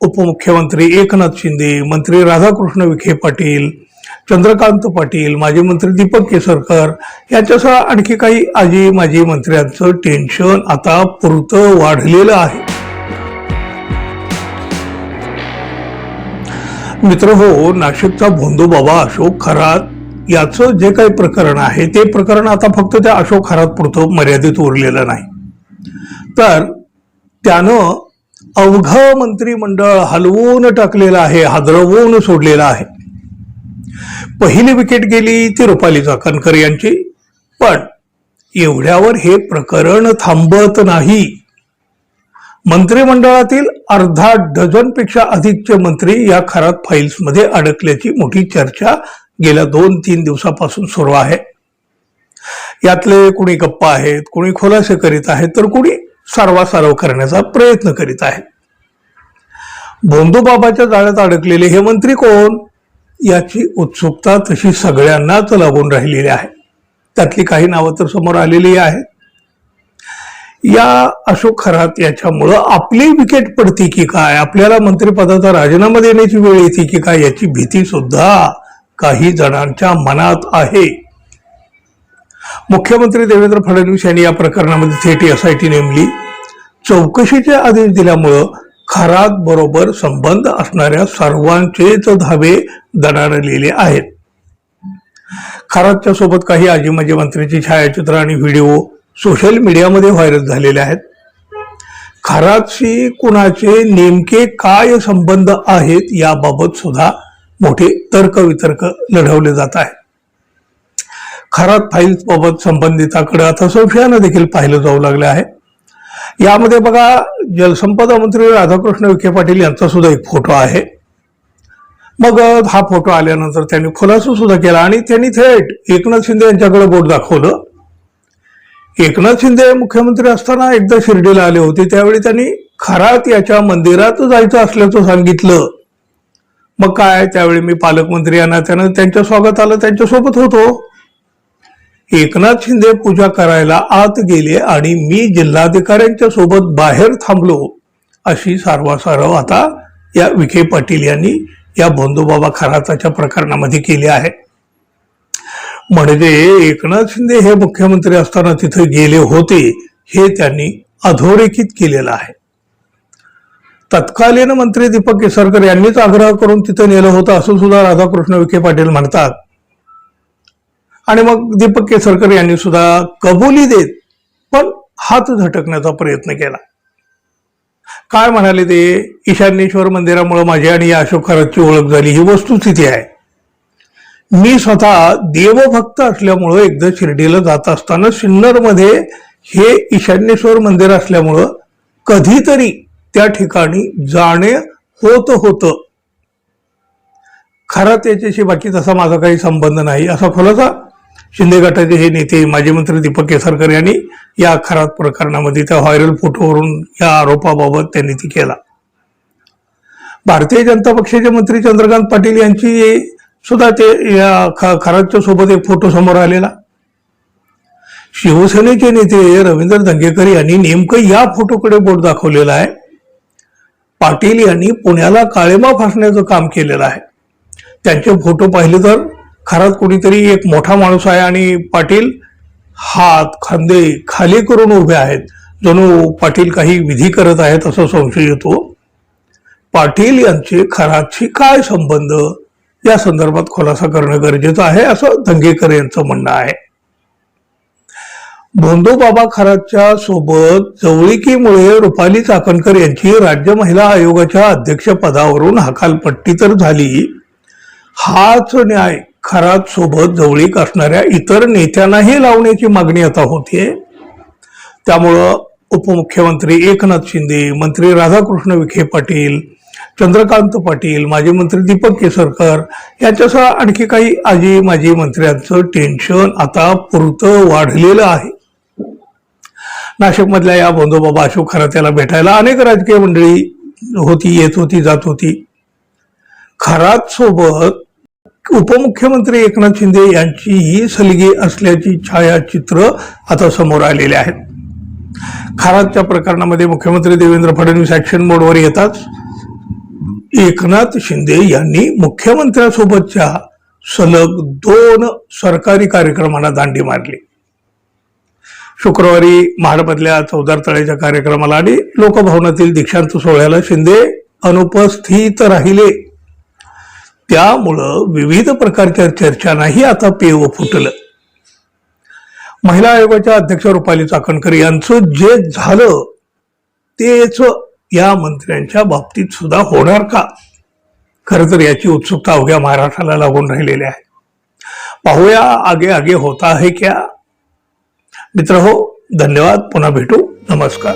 उपमुख्यमंत्री एकनाथ शिंदे, मंत्री राधाकृष्ण विखे पाटील, चंद्रकांत पाटील, माजी मंत्री दीपक केसरकर यांच्यासह आणखी काही आजी माजी मंत्र्यांचं टेन्शन आता पुरतं वाढलेलं आहे. मित्र हो, नाशिकचा भोंदूबाबा अशोक खरात याचं जे काही प्रकरण आहे ते प्रकरण आता फक्त त्या अशोक खरात पुरतं मर्यादित उरलेलं नाही, तर त्यानं अवघं मंत्रिमंडळ हलवून टाकलेलं आहे, हादरवून सोडलेलं आहे. पहिली विकेट गेली ती रुपाली चाकणकर यांची, पण एवढ्यावर हे प्रकरण थांबत नाही. मंत्रिमंडळातील अर्धा डझनपेक्षा अधिकचे मंत्री या खरात फाईल्समध्ये अडकल्याची मोठी चर्चा गेल्या 2-3 दिवसापासून सुरू आहे. यातले कुणी गप्पा आहेत, कुणी खुलासे करीत आहेत, तर कुणी सारवासारव करण्याचा प्रयत्न करीत आहेत. भोंदूबाबाच्या जाळ्यात अडकलेले हे मंत्री कोण याची उत्सुकता तशी सगळ्यांनाच लागून राहिलेली आहे. त्यातली काही नावं तर समोर आलेली आहेत. या अशोक खरात याच्यामुळं आपली विकेट पडते की काय, आपल्याला मंत्रिपदाचा राजीनामा देण्याची वेळ येते की काय याची भीती सुद्धा काही जणांच्या मनात आहे. मुख्यमंत्री देवेंद्र फडणवीस यांनी या प्रकरणामध्ये थेट SIT नेमली. चौकशीचे आदेश दिल्यामुळं खरात बरोबर संबंध असणाऱ्या सर्वांचेच धाबे दणाणलेले आहेत. खरातच्या सोबत काही आजी माजी मंत्र्यांची छायाचित्र आणि व्हिडिओ सोशल मीडियामध्ये व्हायरल झालेले आहेत. खरातशी कुणाचे नेमके काय संबंध आहेत याबाबत सुद्धा मोठे तर्कवितर्क लढवले जात आहे. खरात फाईल्स बाबत संबंधिताकडे आता संशयानं देखील पाहिलं जाऊ लागलं आहे. यामध्ये बघा, जलसंपदा मंत्री राधाकृष्ण विखे पाटील यांचा सुद्धा एक फोटो आहे. मग हा फोटो आल्यानंतर त्यांनी खुलासा सुद्धा केला आणि त्यांनी थेट एकनाथ शिंदे यांच्याकडे बोट दाखवलं. एकनाथ शिंदे मुख्यमंत्री असताना एकदा शिर्डीला आले होते, त्यावेळी त्यांनी खरात याच्या मंदिरात जायचं असल्याचं सांगितलं. मग काय, त्यावेळी मी पालकमंत्री यांना त्यांच्या स्वागताला त्यांच्यासोबत होतो. एकनाथ शिंदे पूजा करायला आत गेले आणि मी जिल्हाधिकाऱ्यांच्या सोबत बाहेर थांबलो, अशी सारवासारव आता या विखे पाटील यांनी या भोंदूबाबा खराताच्या प्रकरणामध्ये केली आहे. म्हणजे एकनाथ शिंदे हे मुख्यमंत्री असताना तिथे गेले होते हे त्यांनी अधोरेखित केलेलं आहे. तत्कालीन मंत्री दीपक केसरकर यांनीच आग्रह करून तिथे नेलं होतं असं सुद्धा राधाकृष्ण विखे पाटील म्हणतात. आणि मग दीपक केसरकर यांनी सुद्धा कबुली देत पण हात झटकण्याचा प्रयत्न केला. काय म्हणाले ते, ईशान्येश्वर मंदिरामुळे माझी आणि या अशोक खरातची ओळख झाली ही वस्तुस्थिती आहे. मी स्वतः देवभक्त असल्यामुळं एकदा शिर्डीला जात असताना सिन्नरमध्ये हे ईशान्येश्वर मंदिर असल्यामुळं कधीतरी त्या ठिकाणी जाणे होत होतं. खरात याच्याशी बाकी तसा माझा काही संबंध नाही, असा खुलासा शिंदे गटाचे हे नेते माजी मंत्री दीपक केसरकर यांनी या खरात प्रकरणामध्ये त्या व्हायरल फोटोवरून या आरोपाबाबत त्यांनी ती केला. भारतीय जनता पक्षाचे मंत्री चंद्रकांत पाटील यांची सुद्धा ते या खरातच्या सोबत एक फोटो समोर आलेला. शिवसेनेचे नेते रवींद्र धंगेकर यांनी नेमकं या फोटोकडे बोट दाखवलेलं आहे. पाटील यांनी पुण्याला काळेमा फासण्याचं काम केलेलं आहे. त्यांचे फोटो पाहिले तर खरात कोणीतरी एक मोठा माणूस आहे आणि पाटील हात खांदे खाली करून उभे आहेत, जणू पाटील काही विधी करत आहेत असा संशय येतो. पाटील यांचे खरातशी काय संबंध या संदर्भात खुलासा करणं गरजेचं आहे असं धंगेकर यांचं म्हणणं आहे. भोंदूबाबा खरातच्या सोबत जवळीकीमुळे रुपाली चाकणकर यांची राज्य महिला आयोगाच्या अध्यक्षपदावरून हकालपट्टी तर झाली, हाच न्याय खरात सोबत जवळीक असणाऱ्या इतर नेत्यांनाही लावण्याची मागणी आता होतीये. त्यामुळं उपमुख्यमंत्री एकनाथ शिंदे, मंत्री राधाकृष्ण विखे पाटील, चंद्रकांत पाटील, माजी मंत्री दीपक केसरकर यांच्यासह आणखी काही आजी माजी मंत्र्यांचं टेन्शन आता पुरतं वाढलेलं आहे. नाशिकमधल्या या भोंदूबाबा अशोक खरात याला भेटायला अनेक राजकीय मंडळी होती, येत होती, जात होती. खरात सोबत उपमुख्यमंत्री एकनाथ शिंदे यांचीही सलगी असल्याची छायाचित्र आता समोर आलेले आहेत. खरातच्या प्रकरणामध्ये मुख्यमंत्री देवेंद्र फडणवीस ऍक्शन मोडवर येताच एकनाथ शिंदे यांनी मुख्यमंत्र्यांसोबतच्या सलग 2 सरकारी कार्यक्रमांना दांडी मारली. शुक्रवारी महाडमधल्या चौदार तळ्याच्या कार्यक्रमाला आणि लोकभवनातील दीक्षांत सोहळ्याला शिंदे अनुपस्थित राहिले. त्यामुळं विविध प्रकारच्या चर्चांनाही आता पेव फुटलं. महिला आयोगाच्या अध्यक्ष रुपाली चाकणकर यांचं जे झालं तेच या मंत्र्यांच्या बाबतीत सुद्धा होणार का? खरं तर याची उत्सुकता अवघ्या महाराष्ट्राला लागून राहिलेली आहे. पाहूया आगे आगे होता है क्या. मित्र हो, धन्यवाद. पुन्हा भेटू. नमस्कार.